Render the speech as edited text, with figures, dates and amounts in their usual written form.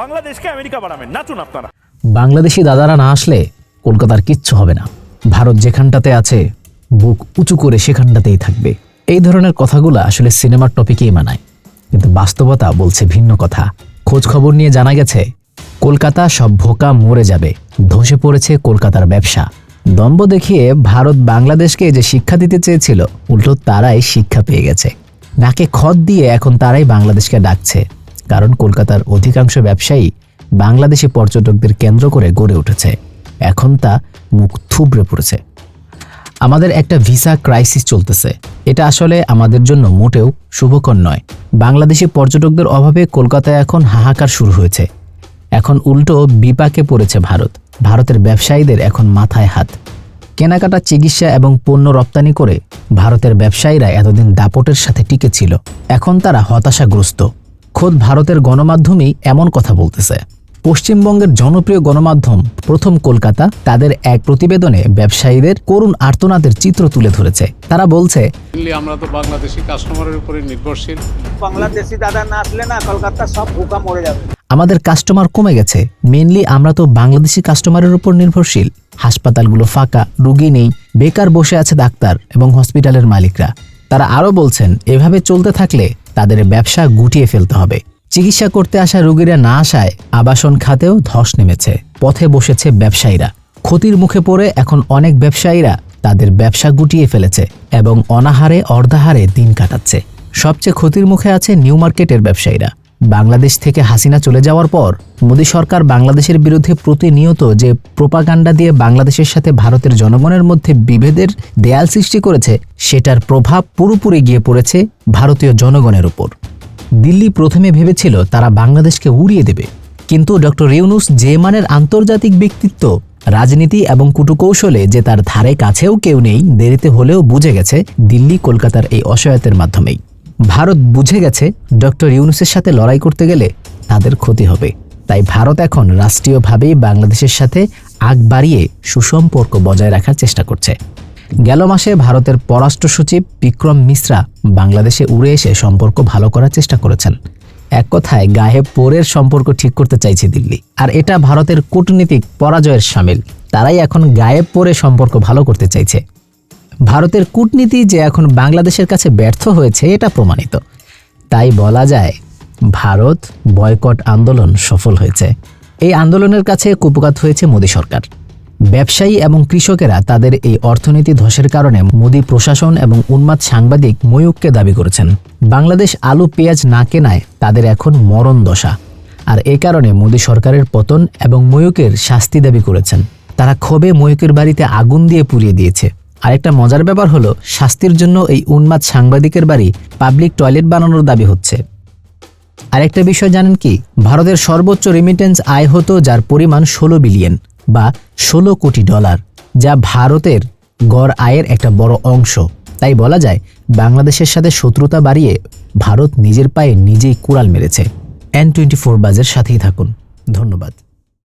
বাংলাদেশকে আমেরিকা বানাবেন, নাচুন আপনারা। বাংলাদেশি দাদারা না আসলে কলকাতার কিচ্ছু হবে না। ভারত যেখানটাতে আছে বুক উঁচু করে সেখানটাতেই থাকবে। এই ধরনের কথাগুলো আসলে সিনেমার টপিকেই মানায়, কিন্তু বাস্তবতা বলছে ভিন্ন কথা। খোঁজ খবর নিয়ে জানা গেছে কলকাতা সব ভোকা মরে যাবে, ধসে পড়েছে কলকাতার ব্যবসা। দম্ভ দেখিয়ে ভারত বাংলাদেশকে যে শিক্ষা দিতে চেয়েছিল, উল্টো তারাই শিক্ষা পেয়ে গেছে। নাকে খত দিয়ে এখন তারাই বাংলাদেশকে ডাকছে, কারণ কলকাতার অধিকাংশ ব্যবসায়ী বাংলাদেশি পর্যটকদের কেন্দ্র করে গড়ে উঠেছে। এখন তা মুখ থুবড়ে পড়েছে। আমাদের একটা ভিসা ক্রাইসিস চলতেছে, এটা আসলে আমাদের জন্য মোটেও শুভকর নয়। বাংলাদেশি পর্যটকদের অভাবে কলকাতায় এখন হাহাকার শুরু হয়েছে। এখন উল্টো বিপাকে পড়েছে ভারত। ভারতের ব্যবসায়ীদের এখন মাথায় হাত। কেনাকাটা, চিকিৎসা এবং পণ্য রপ্তানি করে ভারতের ব্যবসায়ীরা এতদিন দাপটের সাথে টিকে ছিল, এখন তারা হতাশাগ্রস্ত। খোদ ভারতের গণমাধ্যমই এমন কথা বলতেছে। পশ্চিমবঙ্গের জনপ্রিয় গণমাধ্যম প্রথম কলকাতা তাদের এক প্রতিবেদনে ব্যবসায়ীদের করুণ আর্তনাদের চিত্র তুলে ধরেছে। তারা বলছে, আমরা তো বাংলাদেশি কাস্টমারের উপরে নির্ভরশীল। বাংলাদেশি দাদা না আসলে না কলকাতা সব ভুকা মরে যাবে। আমাদের কাস্টমার কমে গেছে, মেইনলি আমরা তো বাংলাদেশি কাস্টমারের উপর নির্ভরশীল। হাসপাতালগুলো ফাঁকা, রোগী নেই, বেকার বসে আছে ডাক্তার এবং হসপিটালের মালিকরা। তারা আরও বলছেন, এভাবে চলতে থাকলে তাদের ব্যবসা গুটিয়ে ফেলতে হবে। চিকিৎসা করতে আসা রোগীরা না আসায় আবাসন খাতেও ধস নেমেছে। পথে বসেছে ব্যবসায়ীরা। ক্ষতির মুখে পড়ে এখন অনেক ব্যবসায়ীরা তাদের ব্যবসা গুটিয়ে ফেলেছে এবং অনাহারে অর্ধাহারে দিন কাটাচ্ছে। সবচেয়ে ক্ষতির মুখে আছে নিউ মার্কেটের ব্যবসায়ীরা। বাংলাদেশ থেকে হাসিনা চলে যাওয়ার পর মোদী সরকার বাংলাদেশের বিরুদ্ধে প্রতিনিয়ত যে প্রোপাগান্ডা দিয়ে বাংলাদেশের সাথে ভারতের জনগণের মধ্যে বিভেদের দেয়াল সৃষ্টি করেছে, সেটার প্রভাব পুরোপুরি গিয়ে পড়েছে ভারতীয় জনগণের উপর। দিল্লি প্রথমে ভেবেছিল তারা বাংলাদেশকে উড়িয়ে দেবে, কিন্তু ডক্টর ইউনূস যে মানের আন্তর্জাতিক ব্যক্তিত্ব, রাজনীতি এবং কূটকৌশলে যে তার ধারে কাছেও কেউ নেই, দেরিতে হলেও বুঝে গেছে দিল্লি কলকাতার এই অসহায়তার মাধ্যমেই। ভারত বুঝে গেছে ডক্টর ইউনূসের সাথে লড়াই করতে গেলে তাদের ক্ষতি হবে। তাই ভারত এখন রাষ্ট্রীয়ভাবেই বাংলাদেশের সাথে আগ বাড়িয়ে সুসম্পর্ক বজায় রাখার চেষ্টা করছে। গেল মাসে ভারতের পররাষ্ট্র সচিব বিক্রম মিশ্রা বাংলাদেশে উড়ে এসে সম্পর্ক ভালো করার চেষ্টা করেছেন। এক কথায় গায়ে পোরের সম্পর্ক ঠিক করতে চাইছে দিল্লি, আর এটা ভারতের কূটনীতিক পরাজয়ের শামিল। তারাই এখন গায়ে পোরে সম্পর্ক ভালো করতে চাইছে। ভারতের কূটনীতি যে এখন বাংলাদেশের কাছে ব্যর্থ হয়েছে, এটা প্রমাণিত। তাই বলা যায় ভারত বয়কট আন্দোলন সফল হয়েছে। এই আন্দোলনের কাছে কুপকাত হয়েছে মোদী সরকার। ব্যবসায়ী এবং কৃষকেরা তাদের এই অর্থনীতি ধসের কারণে মোদী প্রশাসন এবং উন্মাদ সাংবাদিক ময়ূককে দাবি করেছেন। বাংলাদেশ আলু পেঁয়াজ না কেনায় তাদের এখন মরণ দশা, আর এ কারণে মোদী সরকারের পতন এবং ময়ূকের শাস্তি দাবি করেছেন। তারা ক্ষোভে ময়ূকের বাড়িতে আগুন দিয়ে পুড়িয়ে দিয়েছে। আরেকটা মজার ব্যাপার হলো, শাস্তির জন্য এই উন্মাদ সাংবাদিকের বাড়ি পাবলিক টয়লেট বানানোর দাবি হচ্ছে। আরেকটা বিষয় জানেন কি? ভারতের সর্বোচ্চ রেমিটেন্স আয় হতো যার পরিমাণ 16 বিলিয়ন বা 16 কোটি ডলার, যা ভারতের গড় আয়ের একটা বড় অংশ। তাই বলা যায় বাংলাদেশের সাথে শত্রুতা বাড়িয়ে ভারত নিজের পায়ে নিজেই কুড়াল মেরেছে। N24 বাজের সাথেই থাকুন। ধন্যবাদ।